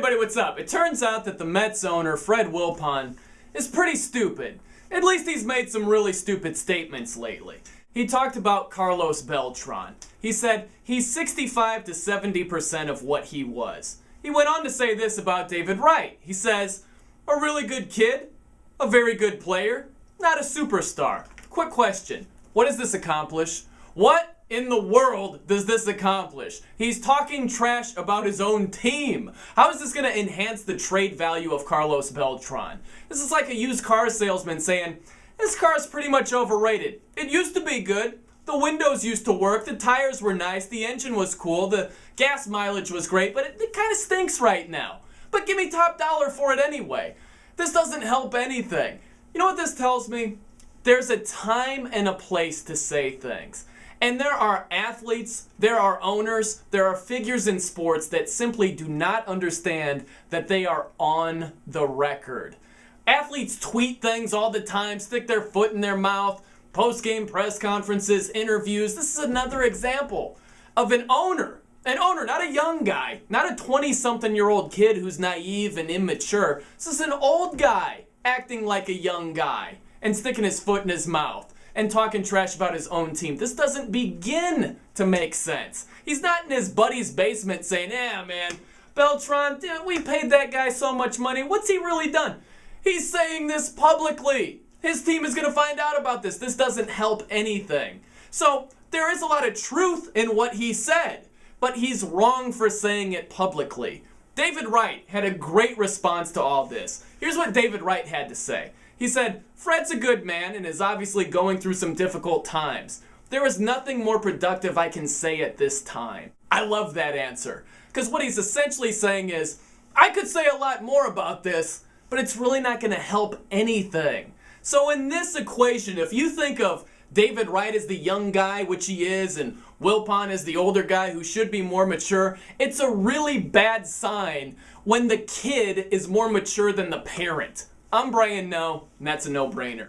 everybody, what's up? It turns out that the Mets owner, Fred Wilpon, is pretty stupid. At least he's made some really stupid statements lately. He talked about Carlos Beltran. He said he's 65 to 70% of what he was. He went on to say this about David Wright. He says, a really good kid, a very good player, not a superstar. Quick question, what does this accomplish? What in the world does this accomplish? He's talking trash about his own team. How is this going to enhance the trade value of Carlos Beltran? This is like a used car salesman saying, this car is pretty much overrated. It used to be good. The windows used to work. The tires were nice. The engine was cool. The gas mileage was great, but it kind of stinks right now. But give me top dollar for it anyway. This doesn't help anything. You know what this tells me? There's a time and a place to say things. And there are athletes, there are owners, there are figures in sports that simply do not understand that they are on the record. Athletes tweet things all the time, stick their foot in their mouth, post-game press conferences, interviews. This is another example of an owner, not a young guy, not a 20-something-year-old kid who's naive and immature. This is an old guy acting like a young guy and sticking his foot in his mouth and talking trash about his own team. This doesn't begin to make sense. He's not in his buddy's basement saying, yeah, man, Beltran, we paid that guy so much money. What's he really done? He's saying this publicly. His team is going to find out about this. This doesn't help anything. So there is a lot of truth in what he said, but he's wrong for saying it publicly. David Wright had a great response to all this. Here's what David Wright had to say. He said, Fred's a good man and is obviously going through some difficult times. There is nothing more productive I can say at this time. I love that answer. Because what he's essentially saying is, I could say a lot more about this, but it's really not going to help anything. So in this equation, if you think of David Wright as the young guy, which he is, and Wilpon as the older guy who should be more mature, it's a really bad sign when the kid is more mature than the parent. I'm Brian No, and that's a no-brainer.